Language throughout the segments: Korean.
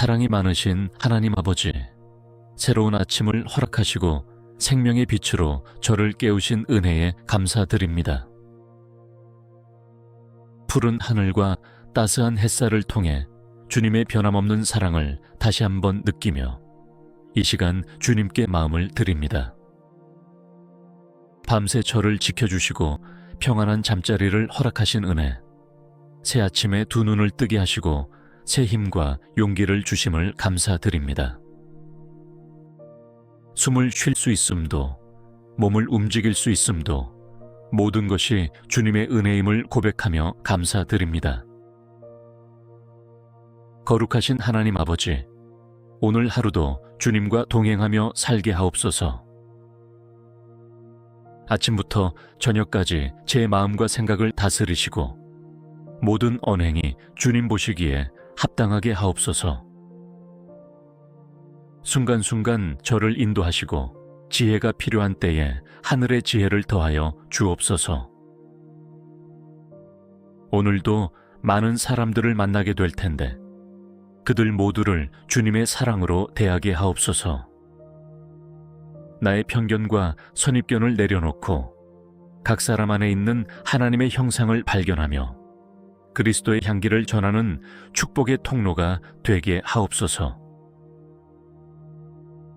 사랑이 많으신 하나님 아버지, 새로운 아침을 허락하시고 생명의 빛으로 저를 깨우신 은혜에 감사드립니다. 푸른 하늘과 따스한 햇살을 통해 주님의 변함없는 사랑을 다시 한번 느끼며 이 시간 주님께 마음을 드립니다. 밤새 저를 지켜주시고 평안한 잠자리를 허락하신 은혜, 새 아침에 두 눈을 뜨게 하시고 새 힘과 용기를 주심을 감사드립니다. 숨을 쉴 수 있음도, 몸을 움직일 수 있음도 모든 것이 주님의 은혜임을 고백하며 감사드립니다. 거룩하신 하나님 아버지, 오늘 하루도 주님과 동행하며 살게 하옵소서. 아침부터 저녁까지 제 마음과 생각을 다스리시고 모든 언행이 주님 보시기에 합당하게 하옵소서. 순간순간 저를 인도하시고 지혜가 필요한 때에 하늘의 지혜를 더하여 주옵소서. 오늘도 많은 사람들을 만나게 될 텐데 그들 모두를 주님의 사랑으로 대하게 하옵소서. 나의 편견과 선입견을 내려놓고 각 사람 안에 있는 하나님의 형상을 발견하며 그리스도의 향기를 전하는 축복의 통로가 되게 하옵소서.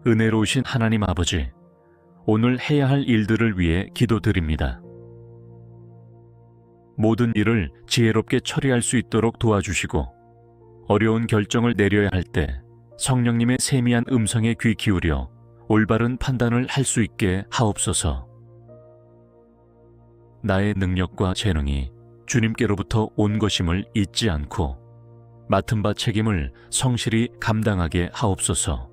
은혜로우신 하나님 아버지, 오늘 해야 할 일들을 위해 기도드립니다. 모든 일을 지혜롭게 처리할 수 있도록 도와주시고 어려운 결정을 내려야 할 때 성령님의 세미한 음성에 귀 기울여 올바른 판단을 할 수 있게 하옵소서. 나의 능력과 재능이 주님께로부터 온 것임을 잊지 않고 맡은 바 책임을 성실히 감당하게 하옵소서.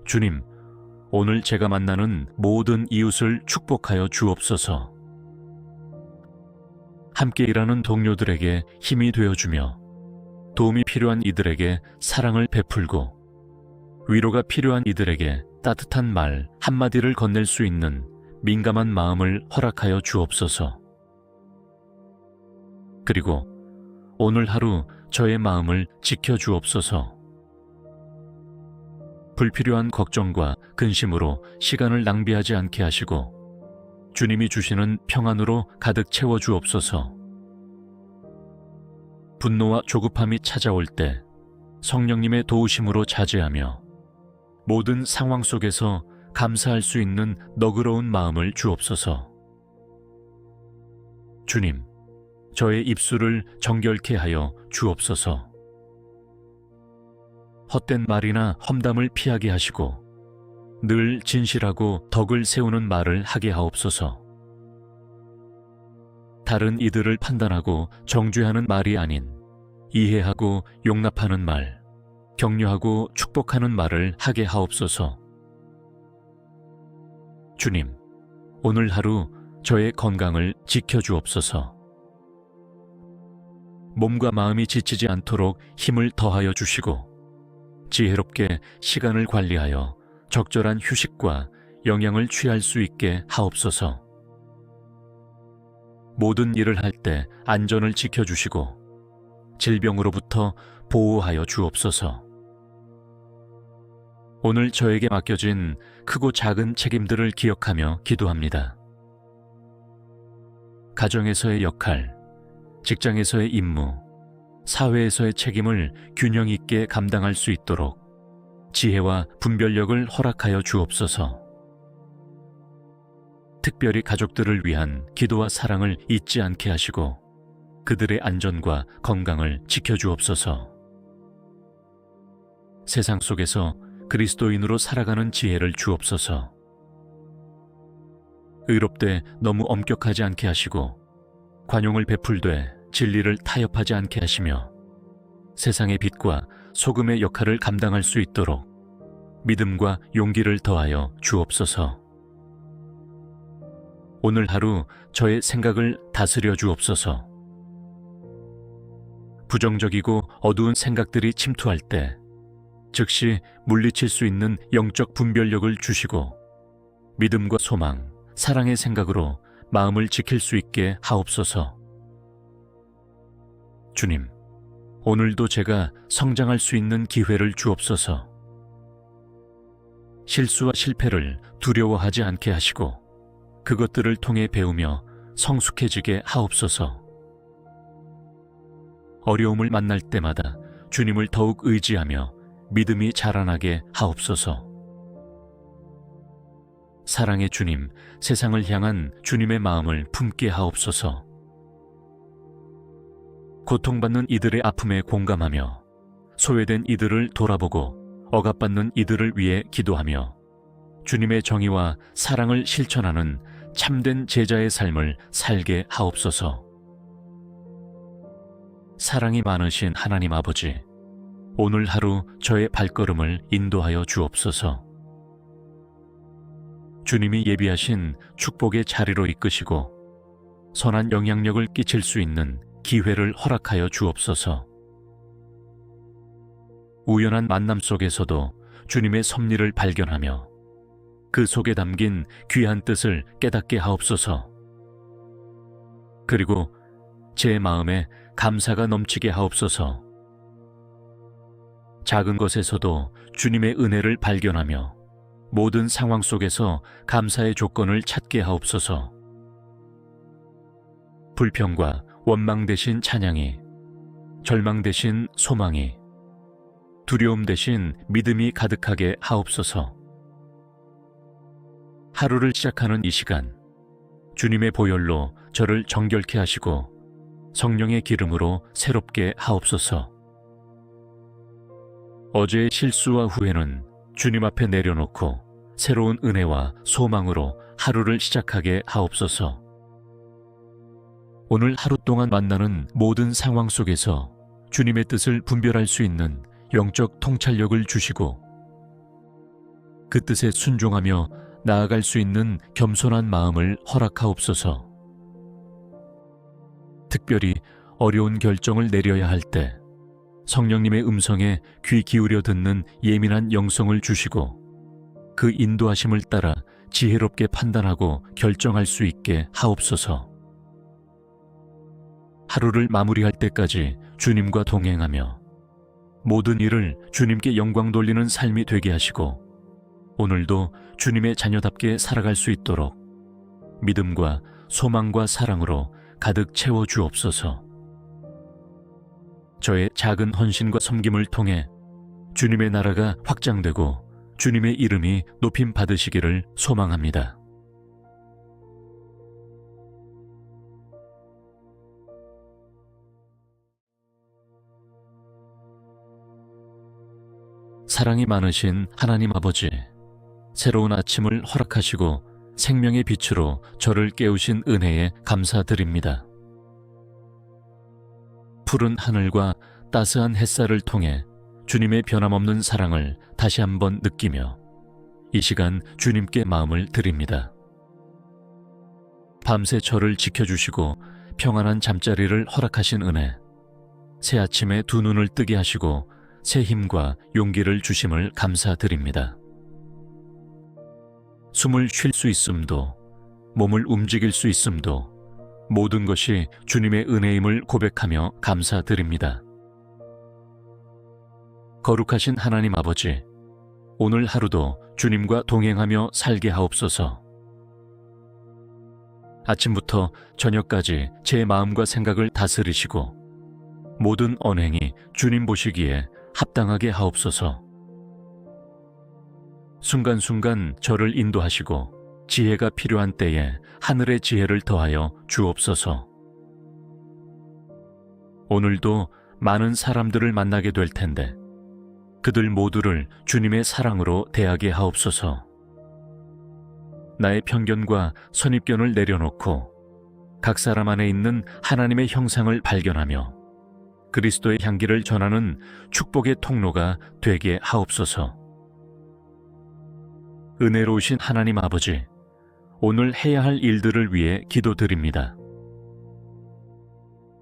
주님, 오늘 제가 만나는 모든 이웃을 축복하여 주옵소서. 함께 일하는 동료들에게 힘이 되어주며 도움이 필요한 이들에게 사랑을 베풀고 위로가 필요한 이들에게 따뜻한 말 한마디를 건넬 수 있는 민감한 마음을 허락하여 주옵소서. 그리고 오늘 하루 저의 마음을 지켜주옵소서. 불필요한 걱정과 근심으로 시간을 낭비하지 않게 하시고 주님이 주시는 평안으로 가득 채워주옵소서. 분노와 조급함이 찾아올 때 성령님의 도우심으로 자제하며 모든 상황 속에서 감사할 수 있는 너그러운 마음을 주옵소서. 주님, 저의 입술을 정결케 하여 주옵소서. 헛된 말이나 험담을 피하게 하시고 늘 진실하고 덕을 세우는 말을 하게 하옵소서. 다른 이들을 판단하고 정죄하는 말이 아닌 이해하고 용납하는 말, 격려하고 축복하는 말을 하게 하옵소서. 주님, 오늘 하루 저의 건강을 지켜주옵소서. 몸과 마음이 지치지 않도록 힘을 더하여 주시고 지혜롭게 시간을 관리하여 적절한 휴식과 영양을 취할 수 있게 하옵소서. 모든 일을 할 때 안전을 지켜주시고 질병으로부터 보호하여 주옵소서. 오늘 저에게 맡겨진 크고 작은 책임들을 기억하며 기도합니다. 가정에서의 역할, 직장에서의 임무, 사회에서의 책임을 균형 있게 감당할 수 있도록 지혜와 분별력을 허락하여 주옵소서. 특별히 가족들을 위한 기도와 사랑을 잊지 않게 하시고 그들의 안전과 건강을 지켜주옵소서. 세상 속에서 그리스도인으로 살아가는 지혜를 주옵소서. 의롭되 너무 엄격하지 않게 하시고 관용을 베풀되 진리를 타협하지 않게 하시며 세상의 빛과 소금의 역할을 감당할 수 있도록 믿음과 용기를 더하여 주옵소서. 오늘 하루 저의 생각을 다스려 주옵소서. 부정적이고 어두운 생각들이 침투할 때 즉시 물리칠 수 있는 영적 분별력을 주시고 믿음과 소망, 사랑의 생각으로 마음을 지킬 수 있게 하옵소서. 주님, 오늘도 제가 성장할 수 있는 기회를 주옵소서. 실수와 실패를 두려워하지 않게 하시고 그것들을 통해 배우며 성숙해지게 하옵소서. 어려움을 만날 때마다 주님을 더욱 의지하며 믿음이 자라나게 하옵소서. 사랑의 주님, 세상을 향한 주님의 마음을 품게 하옵소서. 고통받는 이들의 아픔에 공감하며 소외된 이들을 돌아보고 억압받는 이들을 위해 기도하며 주님의 정의와 사랑을 실천하는 참된 제자의 삶을 살게 하옵소서. 사랑이 많으신 하나님 아버지, 오늘 하루 저의 발걸음을 인도하여 주옵소서. 주님이 예비하신 축복의 자리로 이끄시고 선한 영향력을 끼칠 수 있는 기회를 허락하여 주옵소서. 우연한 만남 속에서도 주님의 섭리를 발견하며 그 속에 담긴 귀한 뜻을 깨닫게 하옵소서. 그리고 제 마음에 감사가 넘치게 하옵소서. 작은 것에서도 주님의 은혜를 발견하며 모든 상황 속에서 감사의 조건을 찾게 하옵소서. 불평과 원망 대신 찬양이, 절망 대신 소망이, 두려움 대신 믿음이 가득하게 하옵소서. 하루를 시작하는 이 시간, 주님의 보혈로 저를 정결케 하시고 성령의 기름으로 새롭게 하옵소서. 어제의 실수와 후회는 주님 앞에 내려놓고 새로운 은혜와 소망으로 하루를 시작하게 하옵소서. 오늘 하루 동안 만나는 모든 상황 속에서 주님의 뜻을 분별할 수 있는 영적 통찰력을 주시고 그 뜻에 순종하며 나아갈 수 있는 겸손한 마음을 허락하옵소서. 특별히 어려운 결정을 내려야 할 때 성령님의 음성에 귀 기울여 듣는 예민한 영성을 주시고 그 인도하심을 따라 지혜롭게 판단하고 결정할 수 있게 하옵소서. 하루를 마무리할 때까지 주님과 동행하며 모든 일을 주님께 영광 돌리는 삶이 되게 하시고 오늘도 주님의 자녀답게 살아갈 수 있도록 믿음과 소망과 사랑으로 가득 채워 주옵소서. 저의 작은 헌신과 섬김을 통해 주님의 나라가 확장되고 주님의 이름이 높임 받으시기를 소망합니다. 사랑이 많으신 하나님 아버지, 새로운 아침을 허락하시고 생명의 빛으로 저를 깨우신 은혜에 감사드립니다. 푸른 하늘과 따스한 햇살을 통해 주님의 변함없는 사랑을 다시 한번 느끼며 이 시간 주님께 마음을 드립니다. 밤새 저를 지켜주시고 평안한 잠자리를 허락하신 은혜, 새 아침에 두 눈을 뜨게 하시고 새 힘과 용기를 주심을 감사드립니다. 숨을 쉴 수 있음도, 몸을 움직일 수 있음도 모든 것이 주님의 은혜임을 고백하며 감사드립니다. 거룩하신 하나님 아버지, 오늘 하루도 주님과 동행하며 살게 하옵소서. 아침부터 저녁까지 제 마음과 생각을 다스리시고 모든 언행이 주님 보시기에 합당하게 하옵소서. 순간순간 저를 인도하시고 지혜가 필요한 때에 하늘의 지혜를 더하여 주옵소서. 오늘도 많은 사람들을 만나게 될 텐데 그들 모두를 주님의 사랑으로 대하게 하옵소서. 나의 편견과 선입견을 내려놓고 각 사람 안에 있는 하나님의 형상을 발견하며 그리스도의 향기를 전하는 축복의 통로가 되게 하옵소서. 은혜로우신 하나님 아버지, 오늘 해야 할 일들을 위해 기도드립니다.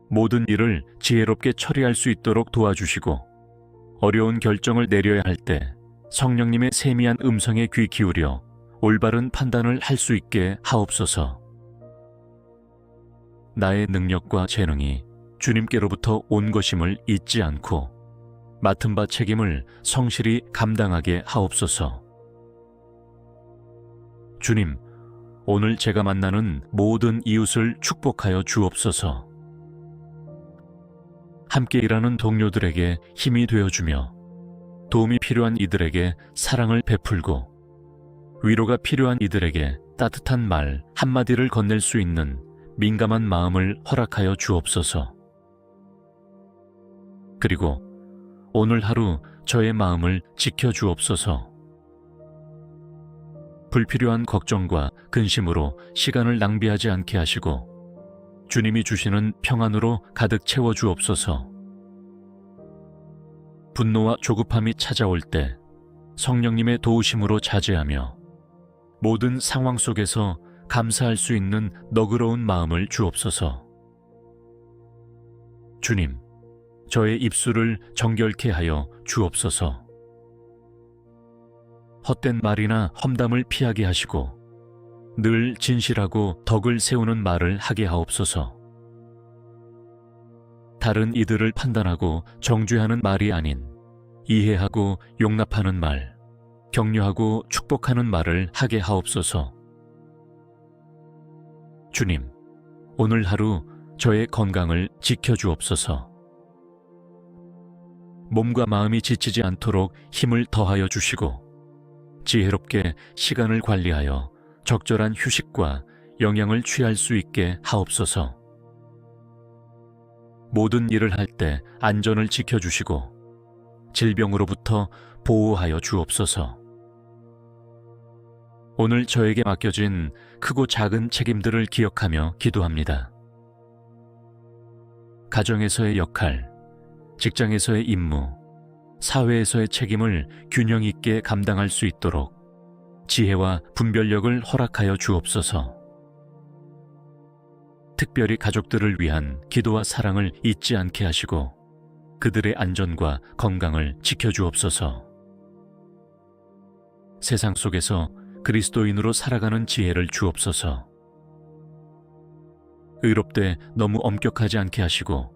모든 일을 지혜롭게 처리할 수 있도록 도와주시고 어려운 결정을 내려야 할 때 성령님의 세미한 음성에 귀 기울여 올바른 판단을 할 수 있게 하옵소서. 나의 능력과 재능이 주님께로부터 온 것임을 잊지 않고 맡은 바 책임을 성실히 감당하게 하옵소서. 주님, 오늘 제가 만나는 모든 이웃을 축복하여 주옵소서. 함께 일하는 동료들에게 힘이 되어주며 도움이 필요한 이들에게 사랑을 베풀고 위로가 필요한 이들에게 따뜻한 말 한마디를 건넬 수 있는 민감한 마음을 허락하여 주옵소서. 그리고 오늘 하루 저의 마음을 지켜주옵소서. 불필요한 걱정과 근심으로 시간을 낭비하지 않게 하시고 주님이 주시는 평안으로 가득 채워주옵소서. 분노와 조급함이 찾아올 때 성령님의 도우심으로 자제하며 모든 상황 속에서 감사할 수 있는 너그러운 마음을 주옵소서. 주님, 저의 입술을 정결케 하여 주옵소서. 헛된 말이나 험담을 피하게 하시고 늘 진실하고 덕을 세우는 말을 하게 하옵소서. 다른 이들을 판단하고 정죄하는 말이 아닌 이해하고 용납하는 말, 격려하고 축복하는 말을 하게 하옵소서. 주님, 오늘 하루 저의 건강을 지켜주옵소서. 몸과 마음이 지치지 않도록 힘을 더하여 주시고 지혜롭게 시간을 관리하여 적절한 휴식과 영양을 취할 수 있게 하옵소서. 모든 일을 할 때 안전을 지켜주시고 질병으로부터 보호하여 주옵소서. 오늘 저에게 맡겨진 크고 작은 책임들을 기억하며 기도합니다. 가정에서의 역할, 직장에서의 임무, 사회에서의 책임을 균형 있게 감당할 수 있도록 지혜와 분별력을 허락하여 주옵소서. 특별히 가족들을 위한 기도와 사랑을 잊지 않게 하시고 그들의 안전과 건강을 지켜주옵소서. 세상 속에서 그리스도인으로 살아가는 지혜를 주옵소서. 의롭되 너무 엄격하지 않게 하시고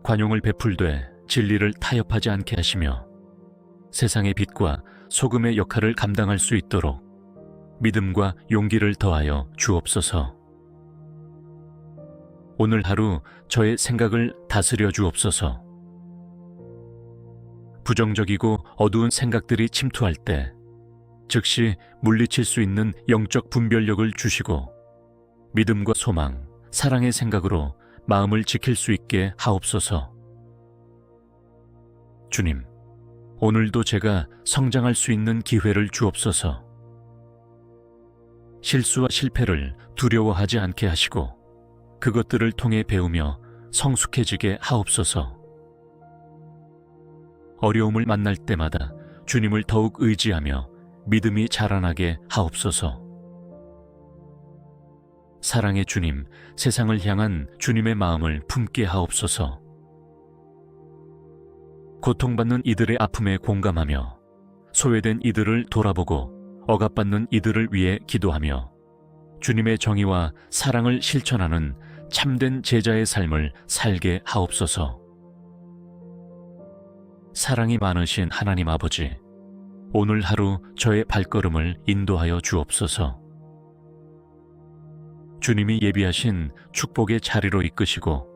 관용을 베풀되 진리를 타협하지 않게 하시며 세상의 빛과 소금의 역할을 감당할 수 있도록 믿음과 용기를 더하여 주옵소서. 오늘 하루 저의 생각을 다스려 주옵소서. 부정적이고 어두운 생각들이 침투할 때 즉시 물리칠 수 있는 영적 분별력을 주시고 믿음과 소망, 사랑의 생각으로 마음을 지킬 수 있게 하옵소서. 주님, 오늘도 제가 성장할 수 있는 기회를 주옵소서. 실수와 실패를 두려워하지 않게 하시고 그것들을 통해 배우며 성숙해지게 하옵소서. 어려움을 만날 때마다 주님을 더욱 의지하며 믿음이 자라나게 하옵소서. 사랑의 주님, 세상을 향한 주님의 마음을 품게 하옵소서. 고통받는 이들의 아픔에 공감하며 소외된 이들을 돌아보고 억압받는 이들을 위해 기도하며 주님의 정의와 사랑을 실천하는 참된 제자의 삶을 살게 하옵소서. 사랑이 많으신 하나님 아버지, 오늘 하루 저의 발걸음을 인도하여 주옵소서. 주님이 예비하신 축복의 자리로 이끄시고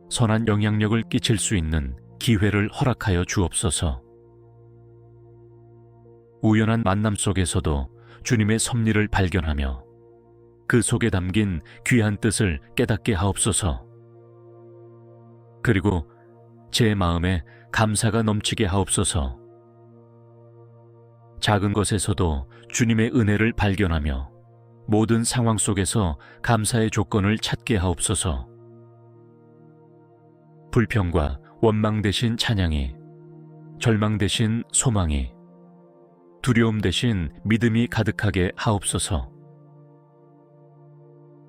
선한 영향력을 끼칠 수 있는 기회를 허락하여 주옵소서. 우연한 만남 속에서도 주님의 섭리를 발견하며 그 속에 담긴 귀한 뜻을 깨닫게 하옵소서. 그리고 제 마음에 감사가 넘치게 하옵소서. 작은 것에서도 주님의 은혜를 발견하며 모든 상황 속에서 감사의 조건을 찾게 하옵소서. 불평과 원망 대신 찬양이, 절망 대신 소망이, 두려움 대신 믿음이 가득하게 하옵소서.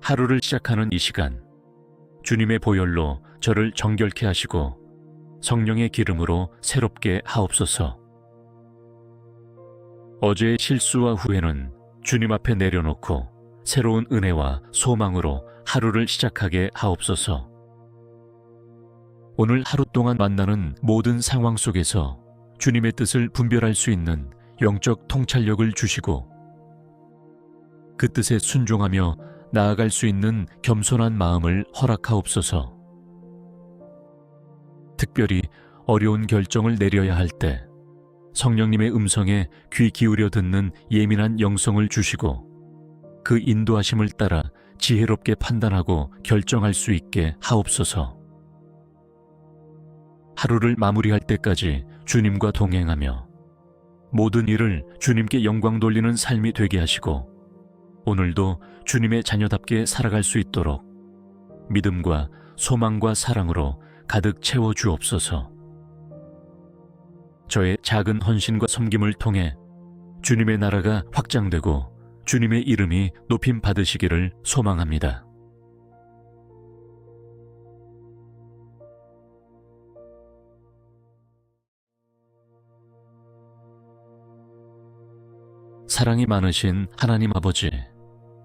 하루를 시작하는 이 시간, 주님의 보혈로 저를 정결케 하시고 성령의 기름으로 새롭게 하옵소서. 어제의 실수와 후회는 주님 앞에 내려놓고 새로운 은혜와 소망으로 하루를 시작하게 하옵소서. 오늘 하루 동안 만나는 모든 상황 속에서 주님의 뜻을 분별할 수 있는 영적 통찰력을 주시고 그 뜻에 순종하며 나아갈 수 있는 겸손한 마음을 허락하옵소서. 특별히 어려운 결정을 내려야 할 때 성령님의 음성에 귀 기울여 듣는 예민한 영성을 주시고 그 인도하심을 따라 지혜롭게 판단하고 결정할 수 있게 하옵소서. 하루를 마무리할 때까지 주님과 동행하며 모든 일을 주님께 영광 돌리는 삶이 되게 하시고 오늘도 주님의 자녀답게 살아갈 수 있도록 믿음과 소망과 사랑으로 가득 채워 주옵소서. 저의 작은 헌신과 섬김을 통해 주님의 나라가 확장되고 주님의 이름이 높임 받으시기를 소망합니다. 사랑이 많으신 하나님 아버지,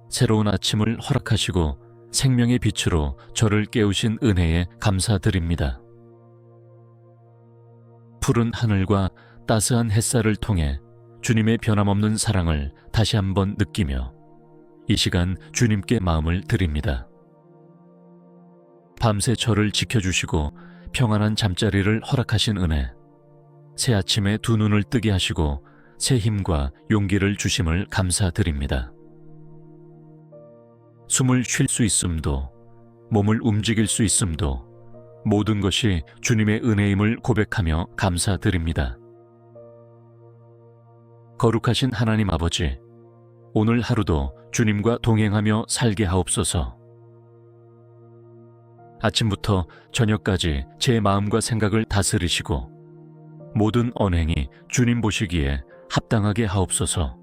새로운 아침을 허락하시고 생명의 빛으로 저를 깨우신 은혜에 감사드립니다. 푸른 하늘과 따스한 햇살을 통해 주님의 변함없는 사랑을 다시 한번 느끼며 이 시간 주님께 마음을 드립니다. 밤새 저를 지켜주시고 평안한 잠자리를 허락하신 은혜, 새 아침에 두 눈을 뜨게 하시고 새 힘과 용기를 주심을 감사드립니다. 숨을 쉴 수 있음도, 몸을 움직일 수 있음도 모든 것이 주님의 은혜임을 고백하며 감사드립니다. 거룩하신 하나님 아버지, 오늘 하루도 주님과 동행하며 살게 하옵소서. 아침부터 저녁까지 제 마음과 생각을 다스리시고 모든 언행이 주님 보시기에 합당하게 하옵소서.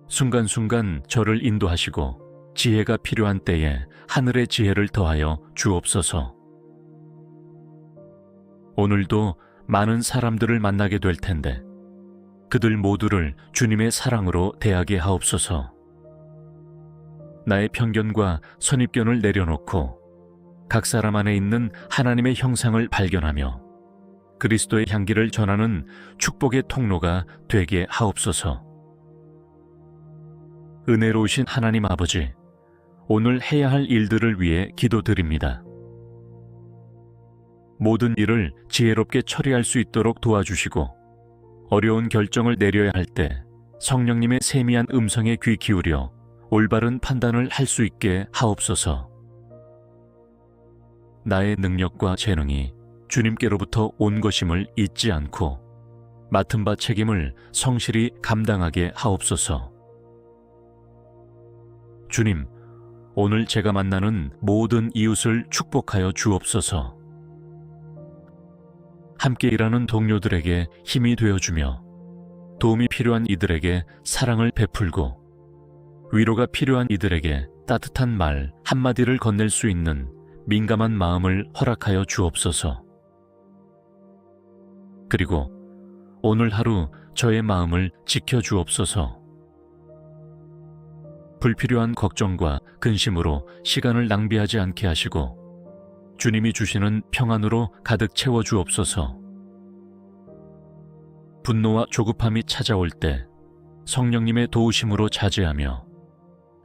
순간순간 저를 인도하시고 지혜가 필요한 때에 하늘의 지혜를 더하여 주옵소서. 오늘도 많은 사람들을 만나게 될 텐데 그들 모두를 주님의 사랑으로 대하게 하옵소서. 나의 편견과 선입견을 내려놓고 각 사람 안에 있는 하나님의 형상을 발견하며 그리스도의 향기를 전하는 축복의 통로가 되게 하옵소서. 은혜로우신 하나님 아버지, 오늘 해야 할 일들을 위해 기도드립니다. 모든 일을 지혜롭게 처리할 수 있도록 도와주시고 어려운 결정을 내려야 할 때 성령님의 세미한 음성에 귀 기울여 올바른 판단을 할 수 있게 하옵소서. 나의 능력과 재능이 주님께로부터 온 것임을 잊지 않고 맡은 바 책임을 성실히 감당하게 하옵소서. 주님, 오늘 제가 만나는 모든 이웃을 축복하여 주옵소서. 함께 일하는 동료들에게 힘이 되어주며 도움이 필요한 이들에게 사랑을 베풀고 위로가 필요한 이들에게 따뜻한 말 한마디를 건넬 수 있는 민감한 마음을 허락하여 주옵소서. 그리고 오늘 하루 저의 마음을 지켜주옵소서. 불필요한 걱정과 근심으로 시간을 낭비하지 않게 하시고 주님이 주시는 평안으로 가득 채워주옵소서. 분노와 조급함이 찾아올 때 성령님의 도우심으로 자제하며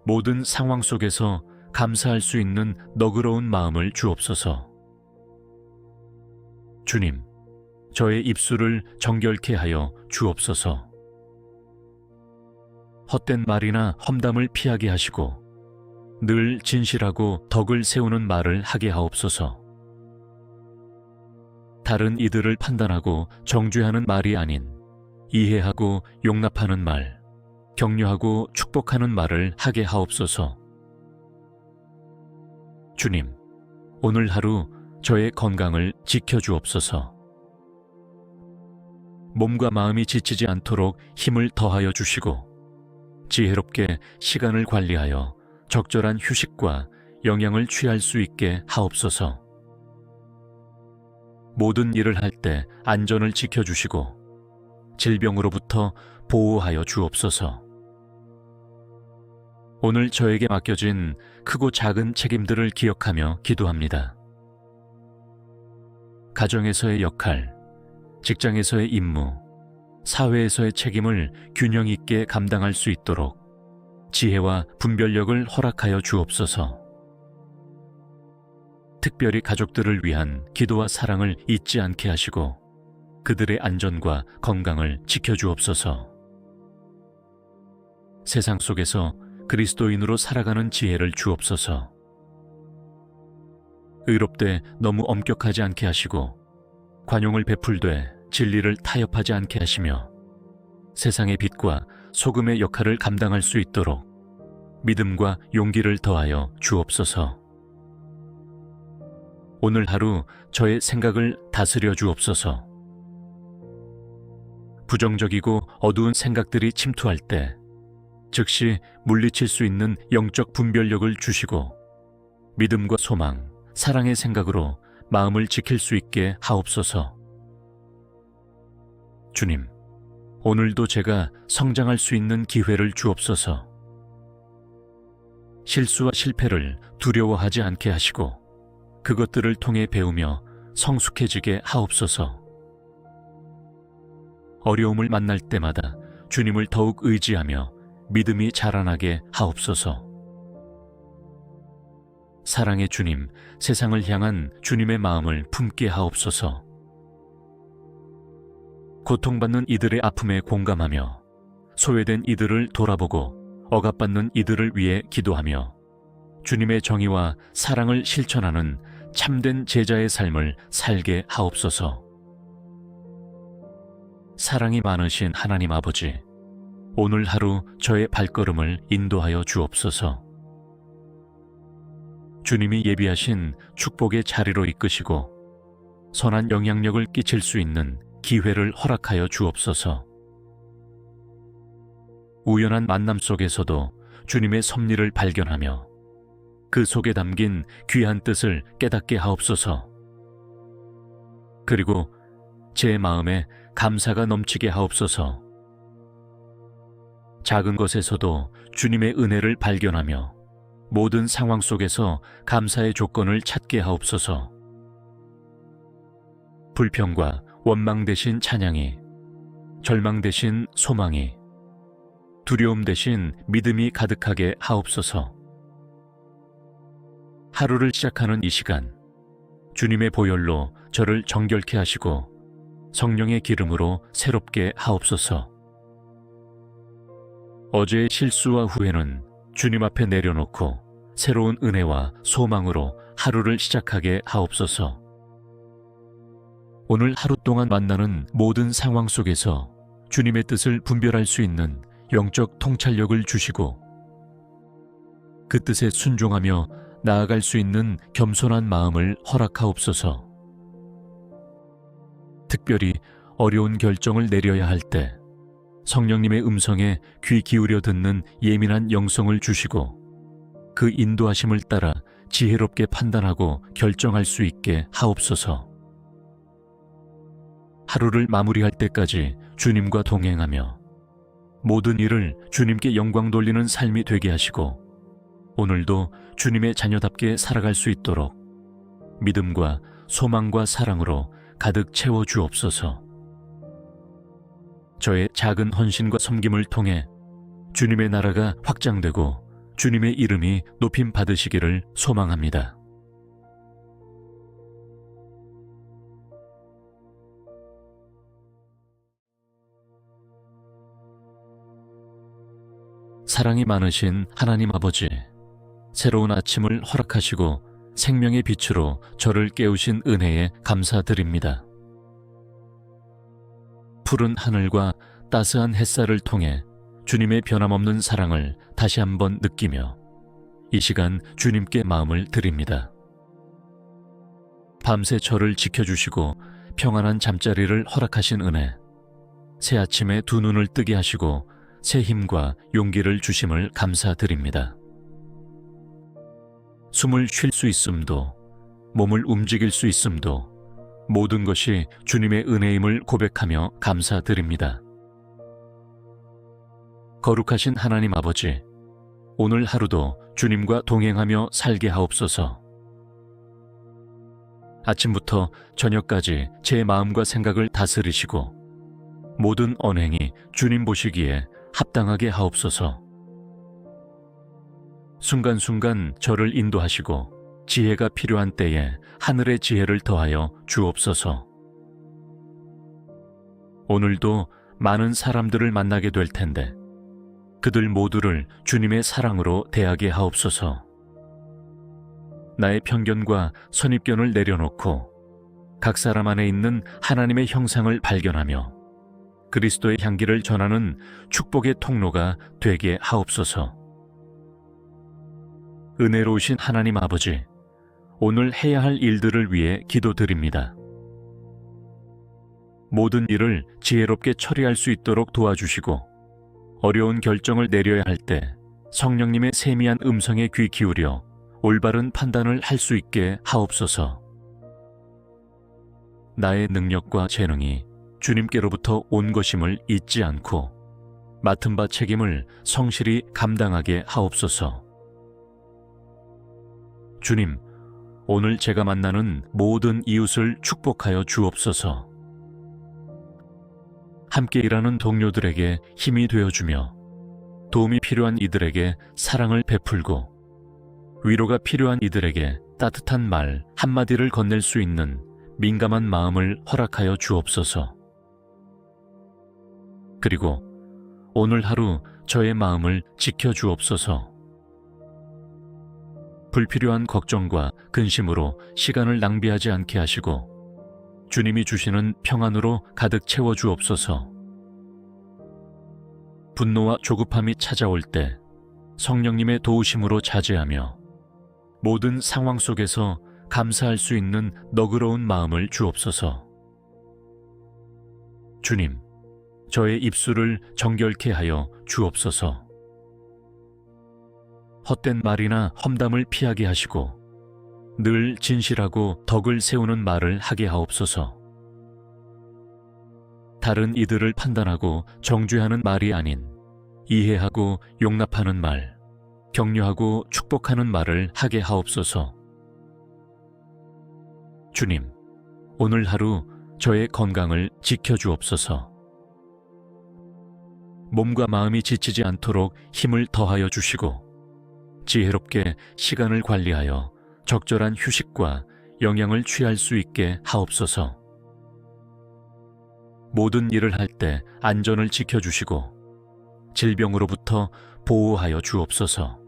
모든 상황 속에서 감사할 수 있는 너그러운 마음을 주옵소서. 주님, 저의 입술을 정결케 하여 주옵소서. 헛된 말이나 험담을 피하게 하시고 늘 진실하고 덕을 세우는 말을 하게 하옵소서. 다른 이들을 판단하고 정죄하는 말이 아닌 이해하고 용납하는 말, 격려하고 축복하는 말을 하게 하옵소서. 주님, 오늘 하루 저의 건강을 지켜주옵소서. 몸과 마음이 지치지 않도록 힘을 더하여 주시고 지혜롭게 시간을 관리하여 적절한 휴식과 영양을 취할 수 있게 하옵소서. 모든 일을 할 때 안전을 지켜주시고 질병으로부터 보호하여 주옵소서. 오늘 저에게 맡겨진 크고 작은 책임들을 기억하며 기도합니다. 가정에서의 역할, 직장에서의 임무, 사회에서의 책임을 균형 있게 감당할 수 있도록 지혜와 분별력을 허락하여 주옵소서. 특별히 가족들을 위한 기도와 사랑을 잊지 않게 하시고 그들의 안전과 건강을 지켜주옵소서. 세상 속에서 그리스도인으로 살아가는 지혜를 주옵소서. 의롭되 너무 엄격하지 않게 하시고 관용을 베풀되 진리를 타협하지 않게 하시며 세상의 빛과 소금의 역할을 감당할 수 있도록 믿음과 용기를 더하여 주옵소서. 오늘 하루 저의 생각을 다스려 주옵소서. 부정적이고 어두운 생각들이 침투할 때 즉시 물리칠 수 있는 영적 분별력을 주시고 믿음과 소망, 사랑의 생각으로 마음을 지킬 수 있게 하옵소서. 주님, 오늘도 제가 성장할 수 있는 기회를 주옵소서. 실수와 실패를 두려워하지 않게 하시고 그것들을 통해 배우며 성숙해지게 하옵소서. 어려움을 만날 때마다 주님을 더욱 의지하며 믿음이 자라나게 하옵소서. 사랑의 주님, 세상을 향한 주님의 마음을 품게 하옵소서. 고통받는 이들의 아픔에 공감하며 소외된 이들을 돌아보고 억압받는 이들을 위해 기도하며 주님의 정의와 사랑을 실천하는 참된 제자의 삶을 살게 하옵소서. 사랑이 많으신 하나님 아버지, 오늘 하루 저의 발걸음을 인도하여 주옵소서. 주님이 예비하신 축복의 자리로 이끄시고 선한 영향력을 끼칠 수 있는 기회를 허락하여 주옵소서. 우연한 만남 속에서도 주님의 섭리를 발견하며 그 속에 담긴 귀한 뜻을 깨닫게 하옵소서. 그리고 제 마음에 감사가 넘치게 하옵소서. 작은 것에서도 주님의 은혜를 발견하며 모든 상황 속에서 감사의 조건을 찾게 하옵소서. 불평과 원망 대신 찬양이, 절망 대신 소망이, 두려움 대신 믿음이 가득하게 하옵소서. 하루를 시작하는 이 시간, 주님의 보혈로 저를 정결케 하시고 성령의 기름으로 새롭게 하옵소서. 어제의 실수와 후회는 주님 앞에 내려놓고 새로운 은혜와 소망으로 하루를 시작하게 하옵소서. 오늘 하루 동안 만나는 모든 상황 속에서 주님의 뜻을 분별할 수 있는 영적 통찰력을 주시고 그 뜻에 순종하며 나아갈 수 있는 겸손한 마음을 허락하옵소서. 특별히 어려운 결정을 내려야 할 때 성령님의 음성에 귀 기울여 듣는 예민한 영성을 주시고 그 인도하심을 따라 지혜롭게 판단하고 결정할 수 있게 하옵소서. 하루를 마무리할 때까지 주님과 동행하며 모든 일을 주님께 영광 돌리는 삶이 되게 하시고 오늘도 주님의 자녀답게 살아갈 수 있도록 믿음과 소망과 사랑으로 가득 채워 주옵소서. 저의 작은 헌신과 섬김을 통해 주님의 나라가 확장되고 주님의 이름이 높임 받으시기를 소망합니다. 사랑이 많으신 하나님 아버지, 새로운 아침을 허락하시고 생명의 빛으로 저를 깨우신 은혜에 감사드립니다. 푸른 하늘과 따스한 햇살을 통해 주님의 변함없는 사랑을 다시 한번 느끼며 이 시간 주님께 마음을 드립니다. 밤새 저를 지켜주시고 평안한 잠자리를 허락하신 은혜, 새 아침에 두 눈을 뜨게 하시고 새 힘과 용기를 주심을 감사드립니다. 숨을 쉴 수 있음도, 몸을 움직일 수 있음도 모든 것이 주님의 은혜임을 고백하며 감사드립니다. 거룩하신 하나님 아버지, 오늘 하루도 주님과 동행하며 살게 하옵소서. 아침부터 저녁까지 제 마음과 생각을 다스리시고 모든 언행이 주님 보시기에 합당하게 하옵소서. 순간순간 저를 인도하시고 지혜가 필요한 때에 하늘의 지혜를 더하여 주옵소서. 오늘도 많은 사람들을 만나게 될 텐데 그들 모두를 주님의 사랑으로 대하게 하옵소서. 나의 편견과 선입견을 내려놓고 각 사람 안에 있는 하나님의 형상을 발견하며 그리스도의 향기를 전하는 축복의 통로가 되게 하옵소서. 은혜로우신 하나님 아버지, 오늘 해야 할 일들을 위해 기도드립니다. 모든 일을 지혜롭게 처리할 수 있도록 도와주시고 어려운 결정을 내려야 할 때 성령님의 세미한 음성에 귀 기울여 올바른 판단을 할 수 있게 하옵소서. 나의 능력과 재능이 주님께로부터 온 것임을 잊지 않고 맡은 바 책임을 성실히 감당하게 하옵소서. 주님, 오늘 제가 만나는 모든 이웃을 축복하여 주옵소서. 함께 일하는 동료들에게 힘이 되어주며 도움이 필요한 이들에게 사랑을 베풀고 위로가 필요한 이들에게 따뜻한 말 한마디를 건넬 수 있는 민감한 마음을 허락하여 주옵소서. 그리고 오늘 하루 저의 마음을 지켜주옵소서. 불필요한 걱정과 근심으로 시간을 낭비하지 않게 하시고 주님이 주시는 평안으로 가득 채워주옵소서. 분노와 조급함이 찾아올 때 성령님의 도우심으로 자제하며 모든 상황 속에서 감사할 수 있는 너그러운 마음을 주옵소서. 주님, 저의 입술을 정결케 하여 주옵소서. 헛된 말이나 험담을 피하게 하시고 늘 진실하고 덕을 세우는 말을 하게 하옵소서. 다른 이들을 판단하고 정죄하는 말이 아닌 이해하고 용납하는 말, 격려하고 축복하는 말을 하게 하옵소서. 주님, 오늘 하루 저의 건강을 지켜주옵소서. 몸과 마음이 지치지 않도록 힘을 더하여 주시고 지혜롭게 시간을 관리하여 적절한 휴식과 영양을 취할 수 있게 하옵소서. 모든 일을 할 때 안전을 지켜주시고 질병으로부터 보호하여 주옵소서.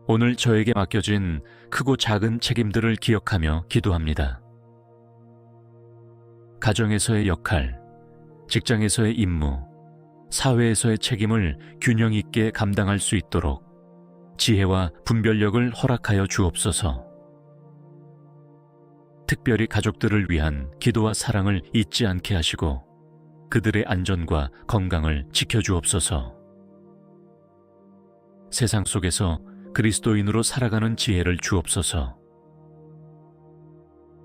오늘 저에게 맡겨진 크고 작은 책임들을 기억하며 기도합니다. 가정에서의 역할, 직장에서의 임무, 사회에서의 책임을 균형 있게 감당할 수 있도록 지혜와 분별력을 허락하여 주옵소서. 특별히 가족들을 위한 기도와 사랑을 잊지 않게 하시고 그들의 안전과 건강을 지켜주옵소서. 세상 속에서 그리스도인으로 살아가는 지혜를 주옵소서.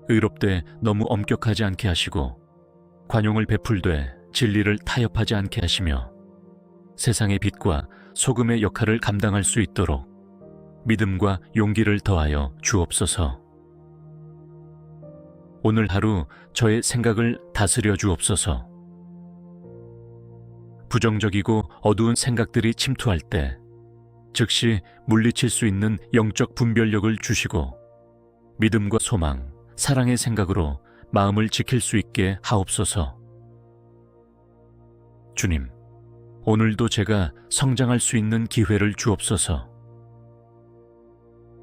의롭되 너무 엄격하지 않게 하시고 관용을 베풀되 진리를 타협하지 않게 하시며 세상의 빛과 소금의 역할을 감당할 수 있도록 믿음과 용기를 더하여 주옵소서. 오늘 하루 저의 생각을 다스려 주옵소서. 부정적이고 어두운 생각들이 침투할 때 즉시 물리칠 수 있는 영적 분별력을 주시고 믿음과 소망, 사랑의 생각으로 마음을 지킬 수 있게 하옵소서. 주님, 오늘도 제가 성장할 수 있는 기회를 주옵소서.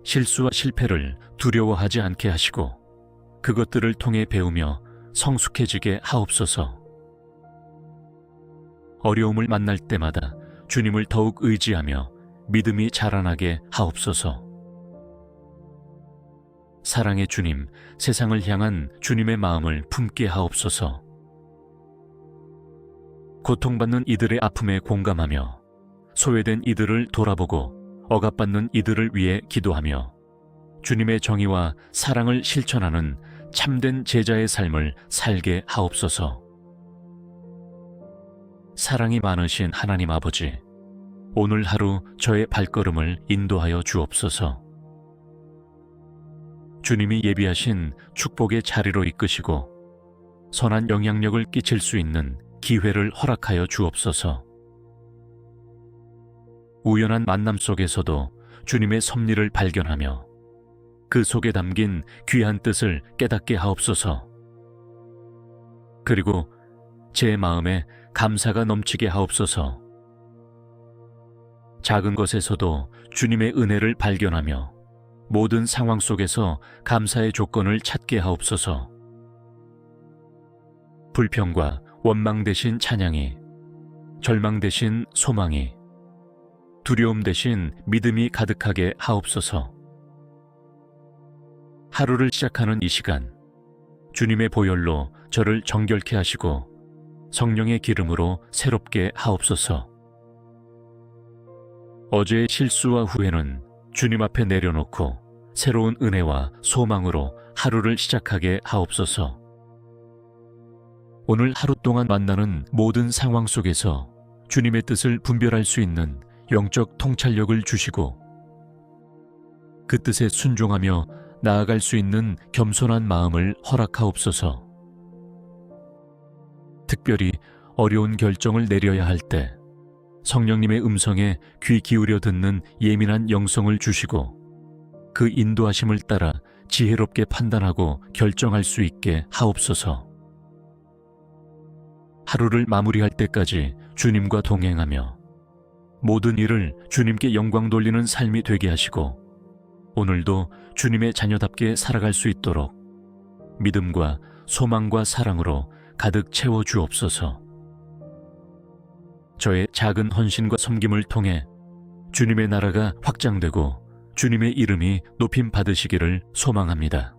실수와 실패를 두려워하지 않게 하시고 그것들을 통해 배우며 성숙해지게 하옵소서. 어려움을 만날 때마다 주님을 더욱 의지하며 믿음이 자라나게 하옵소서. 사랑의 주님, 세상을 향한 주님의 마음을 품게 하옵소서. 고통받는 이들의 아픔에 공감하며 소외된 이들을 돌아보고 억압받는 이들을 위해 기도하며 주님의 정의와 사랑을 실천하는 참된 제자의 삶을 살게 하옵소서. 사랑이 많으신 하나님 아버지, 오늘 하루 저의 발걸음을 인도하여 주옵소서. 주님이 예비하신 축복의 자리로 이끄시고 선한 영향력을 끼칠 수 있는 기회를 허락하여 주옵소서. 우연한 만남 속에서도 주님의 섭리를 발견하며 그 속에 담긴 귀한 뜻을 깨닫게 하옵소서. 그리고 제 마음에 감사가 넘치게 하옵소서. 작은 것에서도 주님의 은혜를 발견하며 모든 상황 속에서 감사의 조건을 찾게 하옵소서. 불평과 원망 대신 찬양이, 절망 대신 소망이, 두려움 대신 믿음이 가득하게 하옵소서. 하루를 시작하는 이 시간, 주님의 보혈로 저를 정결케 하시고 성령의 기름으로 새롭게 하옵소서. 어제의 실수와 후회는 주님 앞에 내려놓고 새로운 은혜와 소망으로 하루를 시작하게 하옵소서. 오늘 하루 동안 만나는 모든 상황 속에서 주님의 뜻을 분별할 수 있는 영적 통찰력을 주시고 그 뜻에 순종하며 나아갈 수 있는 겸손한 마음을 허락하옵소서. 특별히 어려운 결정을 내려야 할 때 성령님의 음성에 귀 기울여 듣는 예민한 영성을 주시고 그 인도하심을 따라 지혜롭게 판단하고 결정할 수 있게 하옵소서. 하루를 마무리할 때까지 주님과 동행하며 모든 일을 주님께 영광 돌리는 삶이 되게 하시고 오늘도 주님의 자녀답게 살아갈 수 있도록 믿음과 소망과 사랑으로 가득 채워 주옵소서. 저의 작은 헌신과 섬김을 통해 주님의 나라가 확장되고 주님의 이름이 높임 받으시기를 소망합니다.